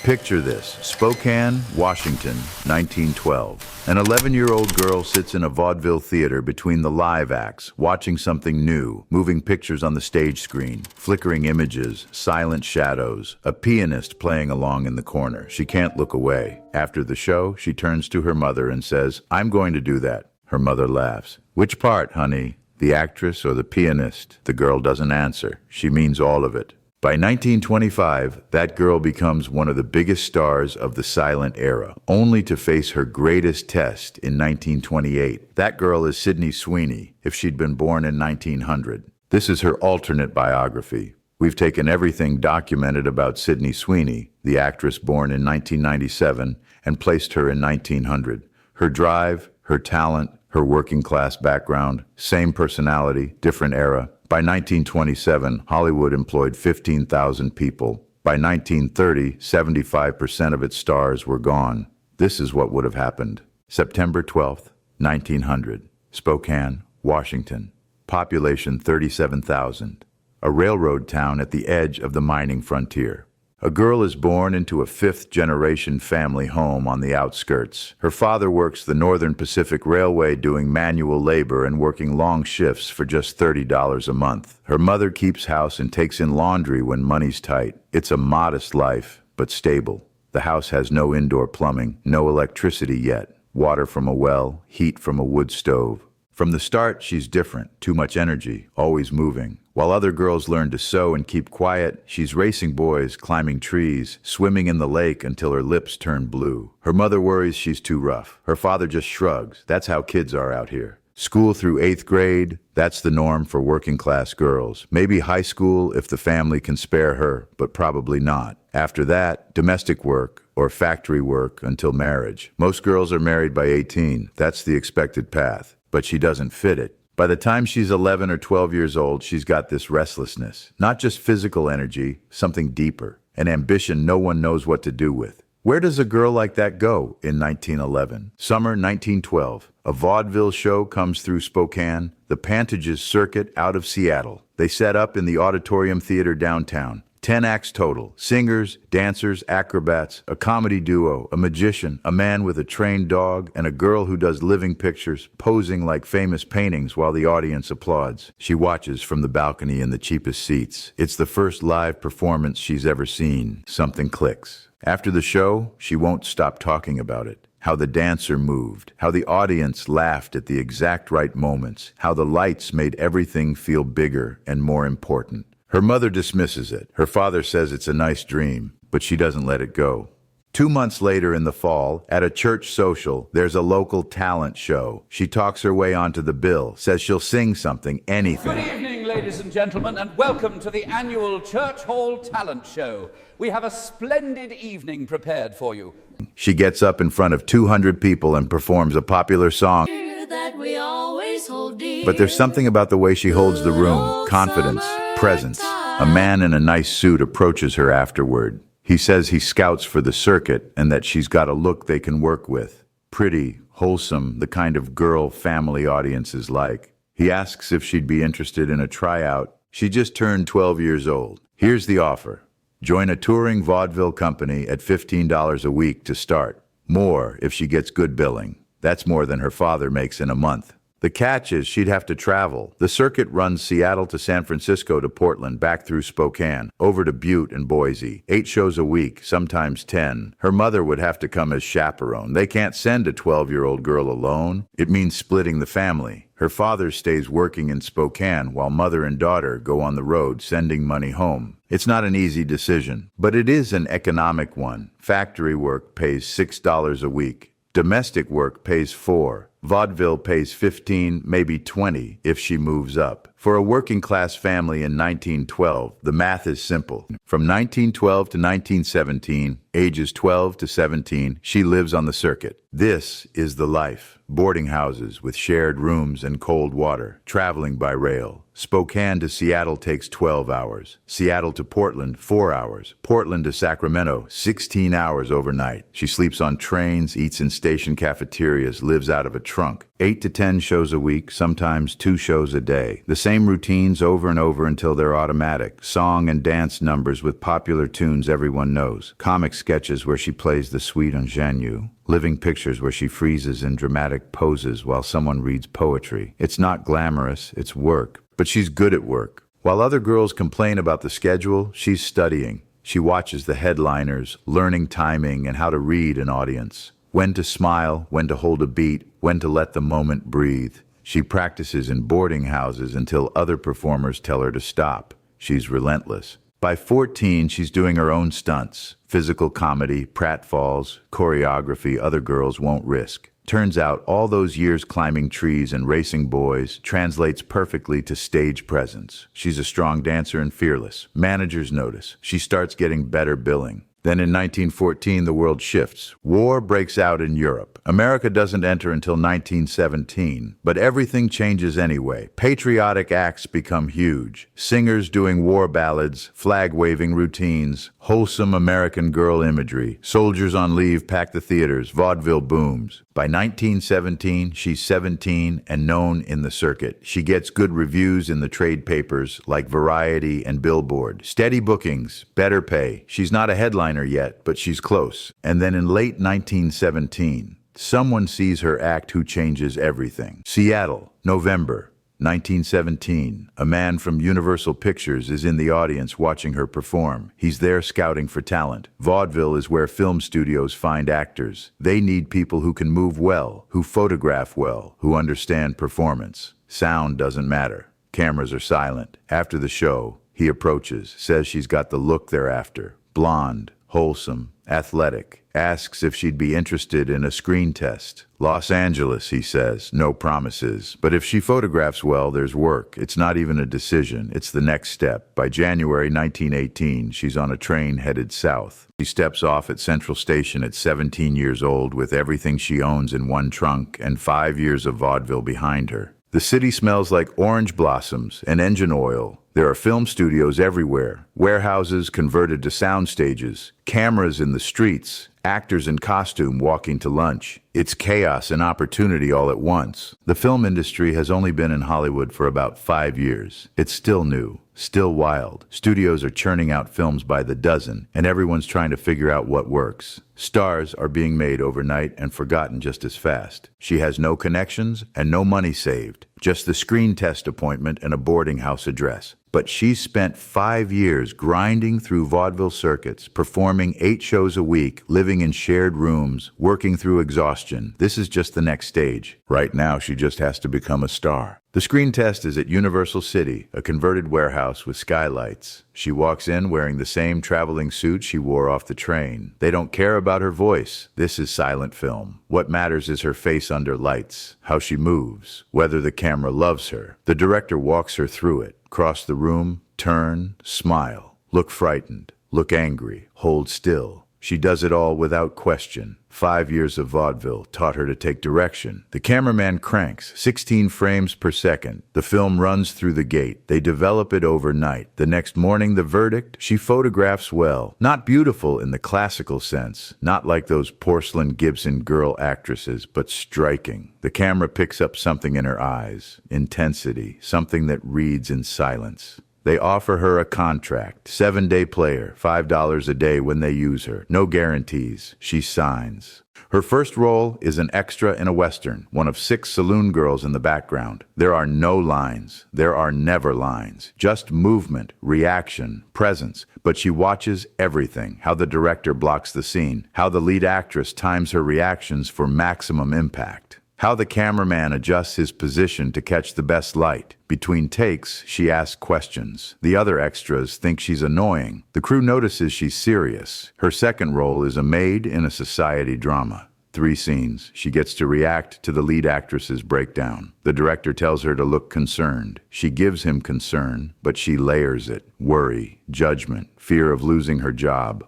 Picture this, Spokane, Washington, 1912. An 11-year-old girl sits in a vaudeville theater between the live acts, watching something new, moving pictures on the stage screen, flickering images, silent shadows, a pianist playing along in the corner. She can't look away. After the show, she turns to her mother and says, "I'm going to do that." Her mother laughs. "Which part, honey? The actress or the pianist?" The girl doesn't answer. She means all of it. By 1925, that girl becomes one of the biggest stars of the silent era, only to face her greatest test in 1928. That girl is Sydney Sweeney, if she'd been born in 1900. This is her alternate biography. We've taken everything documented about Sydney Sweeney, the actress born in 1997, and placed her in 1900. Her drive, her talent, her working-class background, same personality, different era. By 1927, Hollywood employed 15,000 people. By 1930, 75% of its stars were gone. This is what would have happened. September 12th, 1900. Spokane, Washington. Population 37,000. A railroad town at the edge of the mining frontier. A girl is born into a fifth-generation family home on the outskirts. Her father works the Northern Pacific Railway doing manual labor and working long shifts for just $30 a month. Her mother keeps house and takes in laundry when money's tight. It's a modest life, but stable. The house has no indoor plumbing, no electricity yet. Water from a well, heat from a wood stove. From the start, she's different, too much energy, always moving. While other girls learn to sew and keep quiet, she's racing boys, climbing trees, swimming in the lake until her lips turn blue. Her mother worries she's too rough. Her father just shrugs. That's how kids are out here. School through 8th grade, that's the norm for working-class girls. Maybe high school if the family can spare her, but probably not. After that, domestic work or factory work until marriage. Most girls are married by 18. That's the expected path. But she doesn't fit it. By the time she's 11 or 12 years old, she's got this restlessness. Not just physical energy, something deeper. An ambition no one knows what to do with. Where does a girl like that go in 1911? Summer 1912. A vaudeville show comes through Spokane, the Pantages circuit out of Seattle. They set up in the Auditorium Theater downtown. 10 acts total. Singers, dancers, acrobats, a comedy duo, a magician, a man with a trained dog, and a girl who does living pictures, posing like famous paintings while the audience applauds. She watches from the balcony in the cheapest seats. It's the first live performance she's ever seen. Something clicks. After the show, she won't stop talking about it. How the dancer moved, how the audience laughed at the exact right moments, how the lights made everything feel bigger and more important. Her mother dismisses it. Her father says it's a nice dream, but she doesn't let it go. 2 months later in the fall, at a church social, there's a local talent show. She talks her way onto the bill, says she'll sing something, anything. Good evening, ladies and gentlemen, and welcome to the annual Church Hall Talent Show. We have a splendid evening prepared for you. She gets up in front of 200 people and performs a popular song. That we always hold dear. But there's something about the way she holds the room, confidence, presence. A man in a nice suit approaches her afterward. He says he scouts for the circuit and that she's got a look they can work with. Pretty, wholesome, the kind of girl family audiences like. He asks if she'd be interested in a tryout. She just turned 12 years old. Here's the offer. Join a touring vaudeville company at $15 a week to start. More if she gets good billing. That's more than her father makes in a month. The catch is she'd have to travel. The circuit runs Seattle to San Francisco to Portland, back through Spokane, over to Butte and Boise. 8 shows a week, sometimes 10. Her mother would have to come as chaperone. They can't send a 12-year-old girl alone. It means splitting the family. Her father stays working in Spokane while mother and daughter go on the road sending money home. It's not an easy decision, but it is an economic one. Factory work pays $6 a week. Domestic work pays $4. Vaudeville pays $15, maybe $20 if she moves up. For a working-class family in 1912, the math is simple. From 1912 to 1917, ages 12 to 17, she lives on the circuit. This is the life. Boarding houses with shared rooms and cold water, traveling by rail, Spokane to Seattle takes 12 hours. Seattle to Portland, 4 hours. Portland to Sacramento, 16 hours overnight. She sleeps on trains, eats in station cafeterias, lives out of a trunk. 8 to 10 shows a week, sometimes 2 shows a day. The same routines over and over until they're automatic. Song and dance numbers with popular tunes everyone knows. Comic sketches where she plays the sweet ingenue. Living pictures where she freezes in dramatic poses while someone reads poetry. It's not glamorous, it's work, but she's good at work. While other girls complain about the schedule, she's studying. She watches the headliners, learning timing and how to read an audience. When to smile, when to hold a beat, when to let the moment breathe. She practices in boarding houses until other performers tell her to stop. She's relentless. By 14, she's doing her own stunts. Physical comedy, pratfalls, choreography other girls won't risk. Turns out all those years climbing trees and racing boys translates perfectly to stage presence. She's a strong dancer and fearless. Managers notice. She starts getting better billing. Then in 1914, the world shifts. War breaks out in Europe. America doesn't enter until 1917, but everything changes anyway. Patriotic acts become huge. Singers doing war ballads, flag-waving routines, wholesome American girl imagery. Soldiers on leave pack the theaters, vaudeville booms. By 1917, she's 17 and known in the circuit. She gets good reviews in the trade papers like Variety and Billboard. Steady bookings, better pay. She's not a headliner yet, but she's close. And then in late 1917, someone sees her act who changes everything. Seattle, November 1917. A man from Universal Pictures is in the audience watching her perform. He's there scouting for talent. Vaudeville is where film studios find actors. They need people who can move well, who photograph well, who understand performance. Sound doesn't matter. Cameras are silent. After the show, he approaches, says she's got the look they're after. Blonde, wholesome, athletic. Asks if she'd be interested in a screen test. Los Angeles, he says, no promises. But if she photographs well, there's work. It's not even a decision. It's the next step. By January 1918, she's on a train headed south. She steps off at Central Station at 17 years old with everything she owns in one trunk and 5 years of vaudeville behind her. The city smells like orange blossoms and engine oil. There are film studios everywhere, warehouses converted to sound stages, cameras in the streets, actors in costume walking to lunch. It's chaos and opportunity all at once. The film industry has only been in Hollywood for about 5 years. It's still new, still wild. Studios are churning out films by the dozen, and everyone's trying to figure out what works. Stars are being made overnight and forgotten just as fast. She has no connections and no money saved, just the screen test appointment and a boarding house address. But she's spent 5 years grinding through vaudeville circuits, performing 8 shows a week, living in shared rooms, working through exhaustion. This is just the next stage. Right now, she just has to become a star. The screen test is at Universal City, a converted warehouse with skylights. She walks in wearing the same traveling suit she wore off the train. They don't care about her voice. This is silent film. What matters is her face under lights, how she moves, whether the camera loves her. The director walks her through it. Cross the room, turn, smile, look frightened, look angry, hold still. She does it all without question. 5 years of vaudeville taught her to take direction. The cameraman cranks, 16 frames per second. The film runs through the gate. They develop it overnight. The next morning, the verdict, she photographs well. Not beautiful in the classical sense, not like those porcelain Gibson girl actresses, but striking. The camera picks up something in her eyes, intensity, something that reads in silence. They offer her a contract, 7-day player, $5 a day when they use her. No guarantees. She signs. Her first role is an extra in a Western, one of 6 saloon girls in the background. There are no lines. There are never lines. Just movement, reaction, presence. But she watches everything, how the director blocks the scene, how the lead actress times her reactions for maximum impact. How the cameraman adjusts his position to catch the best light. Between takes, she asks questions. The other extras think she's annoying. The crew notices she's serious. Her second role is a maid in a society drama. 3 scenes. She gets to react to the lead actress's breakdown. The director tells her to look concerned. She gives him concern, but she layers it. Worry, judgment, fear of losing her job.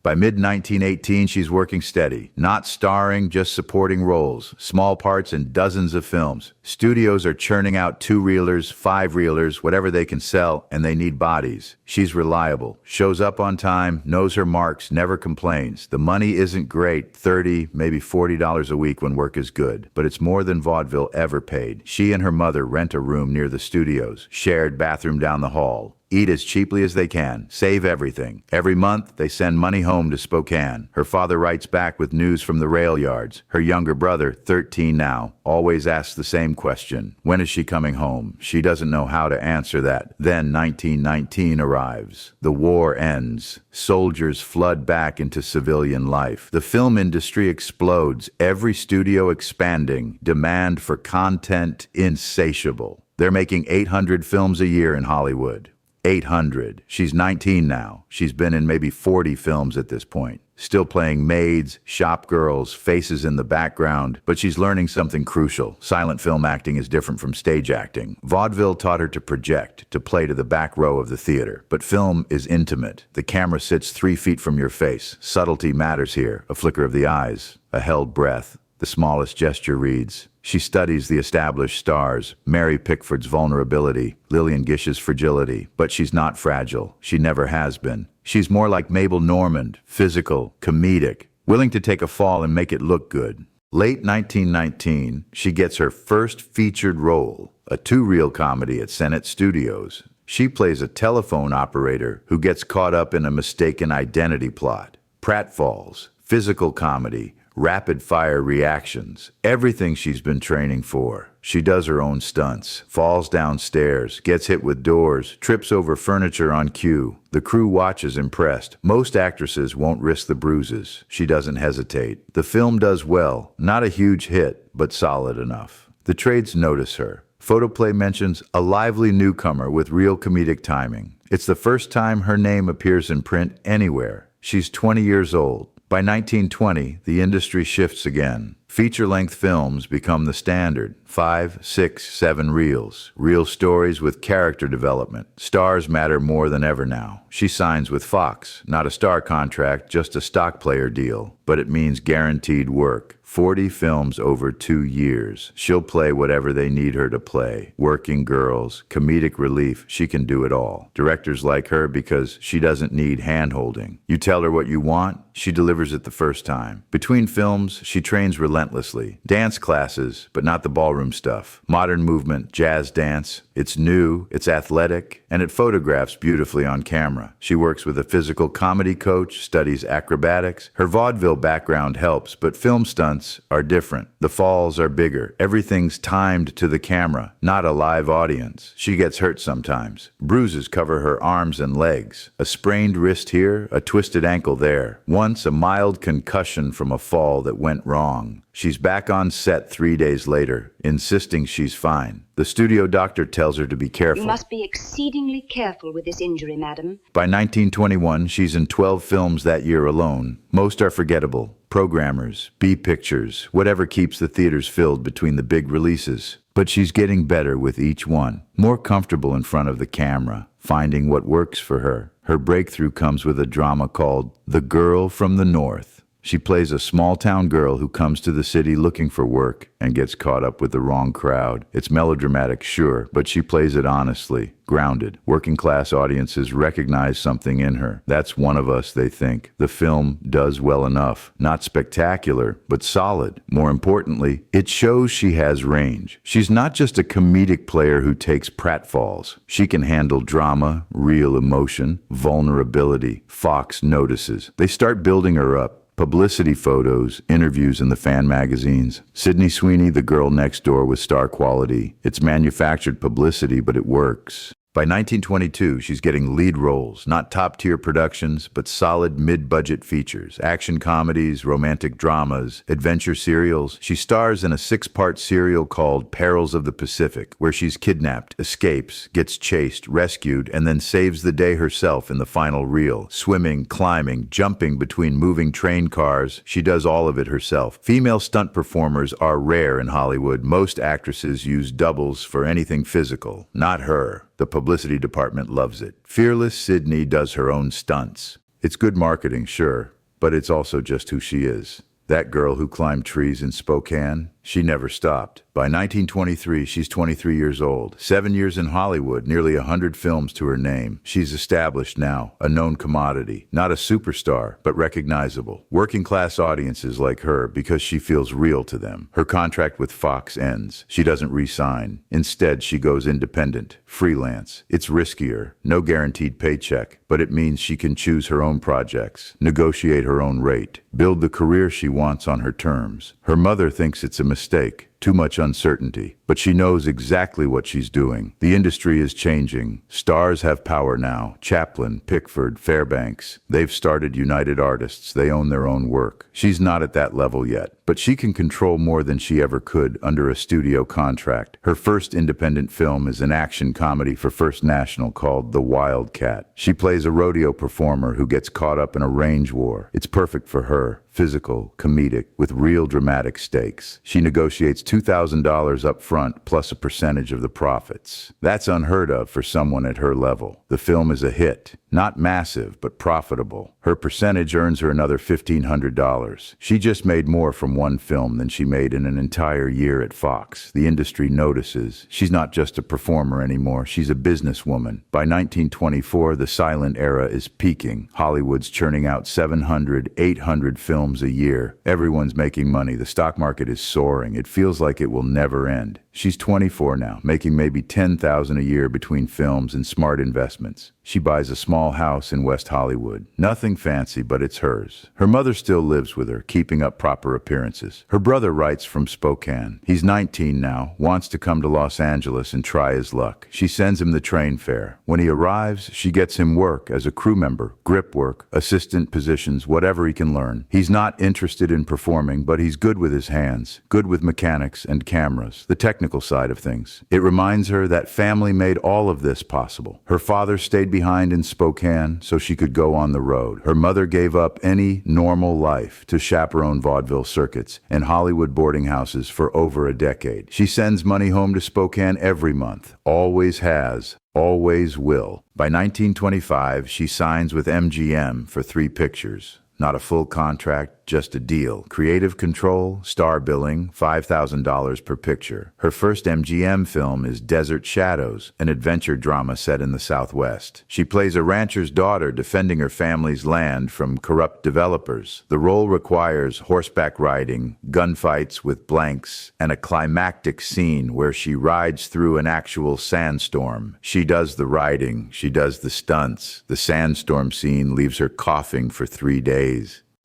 By mid-1918, she's working steady, not starring, just supporting roles, small parts in dozens of films. Studios are churning out 2-reelers, 5-reelers, whatever they can sell, and they need bodies. She's reliable, shows up on time, knows her marks, never complains. The money isn't great, $30, maybe $40 a week when work is good, but it's more than vaudeville ever paid. She and her mother rent a room near the studios, shared bathroom down the hall. Eat as cheaply as they can. Save everything. Every month, they send money home to Spokane. Her father writes back with news from the rail yards. Her younger brother, 13 now, always asks the same question. When is she coming home? She doesn't know how to answer that. Then 1919 arrives. The war ends. Soldiers flood back into civilian life. The film industry explodes. Every studio expanding. Demand for content insatiable. They're making 800 films a year in Hollywood. 800. She's 19 now. She's been in maybe 40 films at this point. Still playing maids, shop girls, faces in the background, but she's learning something crucial. Silent film acting is different from stage acting. Vaudeville taught her to project, to play to the back row of the theater. But film is intimate. The camera sits 3 feet from your face. Subtlety matters here. A flicker of the eyes, a held breath. The smallest gesture reads. She studies the established stars, Mary Pickford's vulnerability, Lillian Gish's fragility, but she's not fragile. She never has been. She's more like Mabel Normand, physical, comedic, willing to take a fall and make it look good. Late 1919, she gets her first featured role, a 2-reel comedy at Senate Studios. She plays a telephone operator who gets caught up in a mistaken identity plot. Pratfalls, physical comedy, rapid-fire reactions, everything she's been training for. She does her own stunts, falls downstairs, gets hit with doors, trips over furniture on cue. The crew watches impressed. Most actresses won't risk the bruises. She doesn't hesitate. The film does well, not a huge hit, but solid enough. The trades notice her. Photoplay mentions a lively newcomer with real comedic timing. It's the first time her name appears in print anywhere. She's 20 years old. By 1920, the industry shifts again. Feature-length films become the standard. 5, 6, 7 reels. Real stories with character development. Stars matter more than ever now. She signs with Fox. Not a star contract, just a stock player deal. But it means guaranteed work. 40 films over 2 years. She'll play whatever they need her to play. Working girls, comedic relief, she can do it all. Directors like her because she doesn't need hand-holding. You tell her what you want, she delivers it the first time. Between films, she trains relentlessly. Dance classes, but not the ballroom stuff. Modern movement, jazz dance. It's new, it's athletic, and it photographs beautifully on camera. She works with a physical comedy coach, studies acrobatics. Her vaudeville background helps, but film stunts are different. The falls are bigger. Everything's timed to the camera, not a live audience. She gets hurt sometimes. Bruises cover her arms and legs. A sprained wrist here, a twisted ankle there. Once a mild concussion from a fall that went wrong. She's back on set 3 days later, insisting she's fine. The studio doctor tells her to be careful. You must be exceedingly careful with this injury, madam. By 1921, she's in 12 films that year alone. Most are forgettable. Programmers, B-pictures, whatever keeps the theaters filled between the big releases. But she's getting better with each one. More comfortable in front of the camera, finding what works for her. Her breakthrough comes with a drama called The Girl from the North. She plays a small-town girl who comes to the city looking for work and gets caught up with the wrong crowd. It's melodramatic, sure, but she plays it honestly, grounded. Working-class audiences recognize something in her. That's one of us, they think. The film does well enough. Not spectacular, but solid. More importantly, it shows she has range. She's not just a comedic player who takes pratfalls. She can handle drama, real emotion, vulnerability. Fox notices. They start building her up. Publicity photos, interviews in the fan magazines. Sydney Sweeney, the girl next door with star quality. It's manufactured publicity, but it works. By 1922, she's getting lead roles, not top-tier productions, but solid mid-budget features, action comedies, romantic dramas, adventure serials. She stars in a 6-part serial called Perils of the Pacific, where she's kidnapped, escapes, gets chased, rescued, and then saves the day herself in the final reel. Swimming, climbing, jumping between moving train cars, she does all of it herself. Female stunt performers are rare in Hollywood. Most actresses use doubles for anything physical, not her. The publicity department loves it. Fearless Sydney does her own stunts. It's good marketing, sure, but it's also just who she is. That girl who climbed trees in Spokane, she never stopped. By 1923, she's 23 years old. 7 years in Hollywood, nearly 100 films to her name. She's established now, a known commodity. Not a superstar, but recognizable. Working-class audiences like her because she feels real to them. Her contract with Fox ends. She doesn't re-sign. Instead, she goes independent, freelance. It's riskier, no guaranteed paycheck, but it means she can choose her own projects, negotiate her own rate, build the career she wants on her terms. Her mother thinks it's a mistake. Too much uncertainty, but she knows exactly what she's doing. The industry is changing. Stars have power now. Chaplin, Pickford, Fairbanks. They've started United Artists. They own their own work. She's not at that level yet, but she can control more than she ever could under a studio contract. Her first independent film is an action comedy for First National called The Wildcat. She plays a rodeo performer who gets caught up in a range war. It's perfect for her. Physical, comedic, with real dramatic stakes. She negotiates $2,000 up front plus a percentage of the profits. That's unheard of for someone at her level. The film is a hit. Not massive, but profitable. Her percentage earns her another $1,500. She just made more from one film than she made in an entire year at Fox. The industry notices. She's not just a performer anymore. She's a businesswoman. By 1924, the silent era is peaking. Hollywood's churning out 700, 800 films a year. Everyone's making money. The stock market is soaring. It feels like it will never end. She's 24 now, making maybe $10,000 a year between films and smart investments. She buys a small house in West Hollywood. Nothing fancy, but it's hers. Her mother still lives with her, keeping up proper appearances. Her brother writes from Spokane. He's 19 now, wants to come to Los Angeles and try his luck. She sends him the train fare. When he arrives, she gets him work as a crew member, grip work, assistant positions, whatever he can learn. He's not interested in performing, but he's good with his hands, good with mechanics and cameras, the technical side of things. It reminds her that family made all of this possible. Her father stayed behind in Spokane so she could go on the road. Her mother gave up any normal life to chaperone vaudeville circuits and Hollywood boarding houses for over a decade. She sends money home to Spokane every month, always has, always will. By 1925, she signs with MGM for 3 pictures. Not a full contract, just a deal. Creative control, star billing, $5,000 per picture. Her first MGM film is Desert Shadows, an adventure drama set in the Southwest. She plays a rancher's daughter defending her family's land from corrupt developers. The role requires horseback riding, gunfights with blanks, and a climactic scene where she rides through an actual sandstorm. She does the riding, she does the stunts. The sandstorm scene leaves her coughing for 3 days.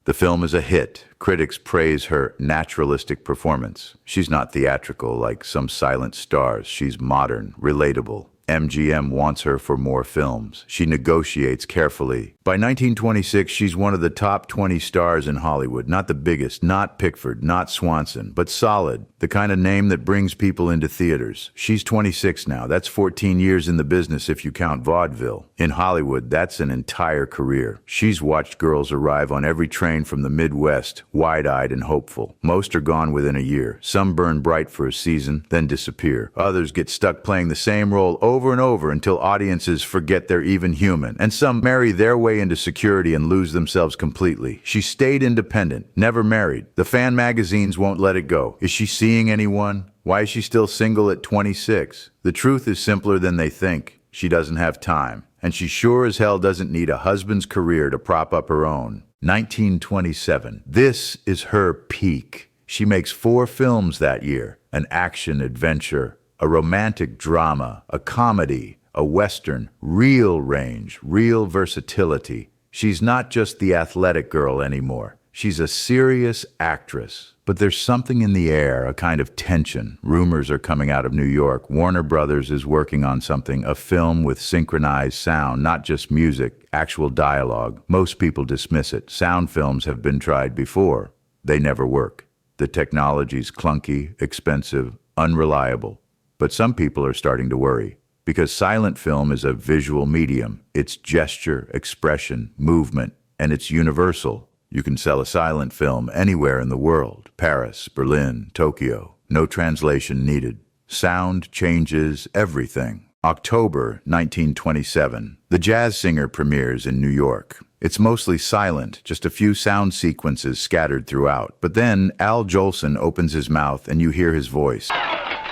The film is a hit. Critics praise her naturalistic performance. She's not theatrical like some silent stars. She's modern, relatable. MGM wants her for more films. She negotiates carefully. By 1926, she's one of the top 20 stars in Hollywood. Not the biggest, not Pickford, not Swanson, but solid. The kind of name that brings people into theaters. She's 26 now. That's 14 years in the business if you count vaudeville. In Hollywood, that's an entire career. She's watched girls arrive on every train from the Midwest, wide-eyed and hopeful. Most are gone within a year. Some burn bright for a season, then disappear. Others get stuck playing the same role over and over until audiences forget they're even human. And some marry their way into security and lose themselves completely. She stayed independent, never married. The fan magazines won't let it go. Is she seeing anyone? Why is she still single at 26? The truth is simpler than they think. She doesn't have time. And she sure as hell doesn't need a husband's career to prop up her own. 1927. This is her peak. She makes 4 films that year. An action adventure, a romantic drama, a comedy, a western, real range, real versatility. She's not just the athletic girl anymore. She's a serious actress. But there's something in the air, a kind of tension. Rumors are coming out of New York. Warner Brothers is working on something, a film with synchronized sound, not just music, actual dialogue. Most people dismiss it. Sound films have been tried before. They never work. The technology's clunky, expensive, unreliable. But some people are starting to worry. Because silent film is a visual medium. It's gesture, expression, movement, and it's universal. You can sell a silent film anywhere in the world. Paris, Berlin, Tokyo. No translation needed. Sound changes everything. October 1927. The Jazz Singer premieres in New York. It's mostly silent, just a few sound sequences scattered throughout. But then Al Jolson opens his mouth and you hear his voice.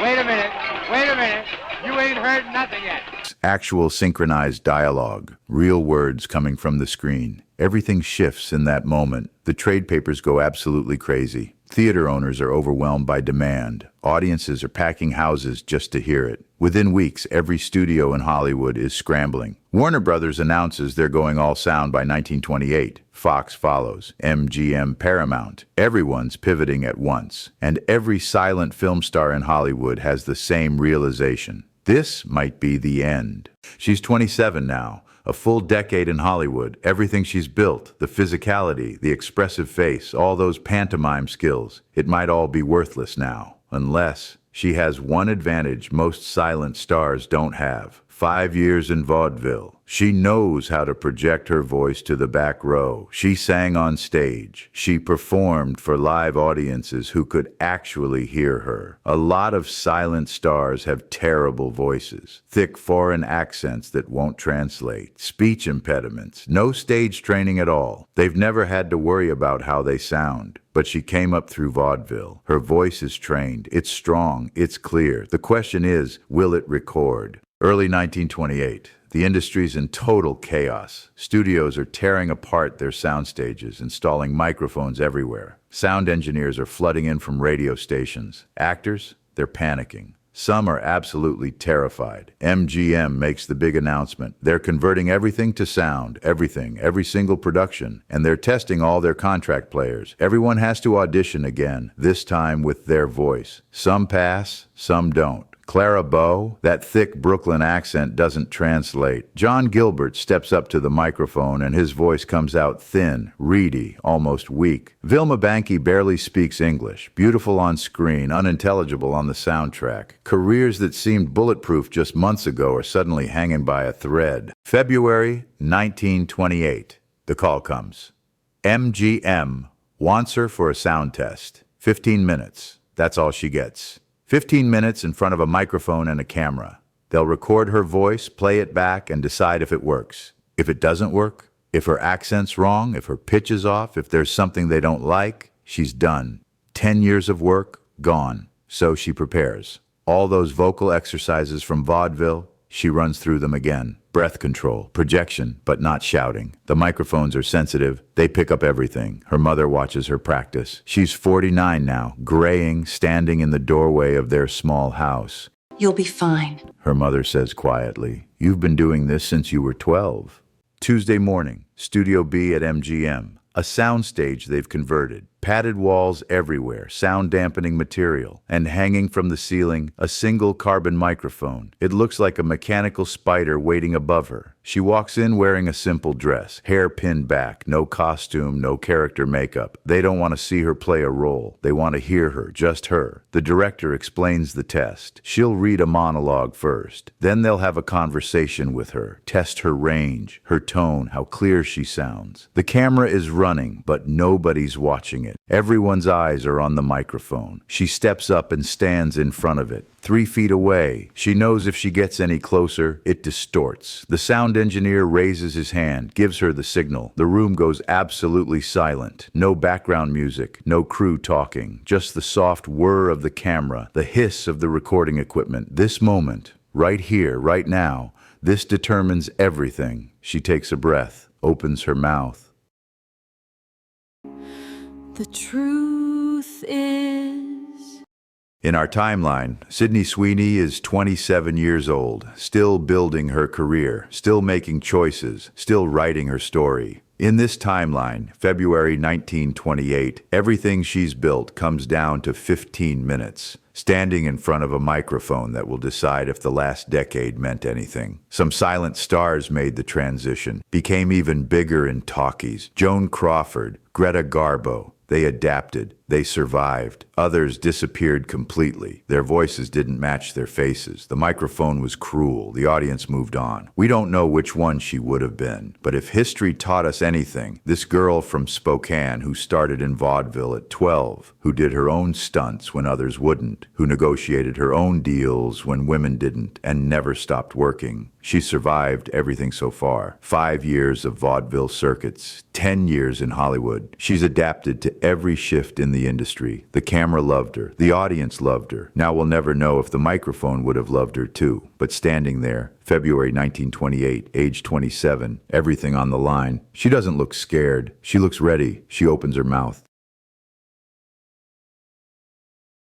Wait a minute. You ain't heard nothing yet. Actual synchronized dialogue, real words coming from the screen. Everything shifts in that moment. The trade papers go absolutely crazy. Theater owners are overwhelmed by demand. Audiences are packing houses just to hear it. Within weeks, every studio in Hollywood is scrambling. Warner Brothers announces they're going all sound by 1928. Fox follows. MGM, Paramount. Everyone's pivoting at once. And every silent film star in Hollywood has the same realization. This might be the end. She's 27 now. A full decade in Hollywood, everything she's built, the physicality, the expressive face, all those pantomime skills, it might all be worthless now, unless she has one advantage most silent stars don't have. 5 years in vaudeville. She knows how to project her voice to the back row. She sang on stage. She performed for live audiences who could actually hear her. A lot of silent stars have terrible voices, thick foreign accents that won't translate, speech impediments, no stage training at all. They've never had to worry about how they sound. But she came up through vaudeville. Her voice is trained. It's strong. It's clear. The question is, will it record? Early 1928. The industry's in total chaos. Studios are tearing apart their sound stages, installing microphones everywhere. Sound engineers are flooding in from radio stations. Actors, they're panicking. Some are absolutely terrified. MGM makes the big announcement. They're converting everything to sound, everything, every single production, and they're testing all their contract players. Everyone has to audition again, this time with their voice. Some pass, some don't. Clara Bow, that thick Brooklyn accent doesn't translate. John Gilbert steps up to the microphone and his voice comes out thin, reedy, almost weak. Vilma Banky barely speaks English, beautiful on screen, unintelligible on the soundtrack. Careers that seemed bulletproof just months ago are suddenly hanging by a thread. February 1928. The call comes. MGM wants her for a sound test. 15 minutes. That's all she gets. 15 minutes in front of a microphone and a camera. They'll record her voice, play it back, and decide if it works. If it doesn't work, if her accent's wrong, if her pitch is off, if there's something they don't like, she's done. 10 years of work, gone. So she prepares. All those vocal exercises from vaudeville, she runs through them again. Breath control, projection, but not shouting. The microphones are sensitive. They pick up everything. Her mother watches her practice. She's 49 now, graying, standing in the doorway of their small house. You'll be fine, Her mother says quietly. You've been doing this since you were 12. Tuesday morning, Studio B at MGM. A soundstage they've converted. Padded walls everywhere, sound dampening material, and hanging from the ceiling, a single carbon microphone. It looks like a mechanical spider waiting above her. She walks in wearing a simple dress, hair pinned back, no costume, no character makeup. They don't want to see her play a role. They want to hear her, just her. The director explains the test. She'll read a monologue first. Then they'll have a conversation with her, test her range, her tone, how clear she sounds. The camera is running, but nobody's watching it. Everyone's eyes are on the microphone. She steps up and stands in front of it. 3 feet away. She knows if she gets any closer, it distorts. The sound engineer raises his hand, gives her the signal. The room goes absolutely silent. No background music, no crew talking. Just the soft whir of the camera, the hiss of the recording equipment. This moment, right here, right now, this determines everything. She takes a breath, opens her mouth. The truth is. In our timeline, Sydney Sweeney is 27 years old, still building her career, still making choices, still writing her story. In this timeline, February 1928, everything she's built comes down to 15 minutes, standing in front of a microphone that will decide if the last decade meant anything. Some silent stars made the transition, became even bigger in talkies. Joan Crawford, Greta Garbo. They adapted. They survived. Others disappeared completely. Their voices didn't match their faces. The microphone was cruel. The audience moved on. We don't know which one she would have been. But if history taught us anything, this girl from Spokane who started in vaudeville at 12, who did her own stunts when others wouldn't, who negotiated her own deals when women didn't, and never stopped working, she survived everything so far. 5 years of vaudeville circuits, 10 years in Hollywood. She's adapted to every shift in the industry. The camera loved her. The audience loved her. Now we'll never know if the microphone would have loved her too. But standing there, February 1928, age 27, everything on the line, she doesn't look scared. She looks ready. She opens her mouth.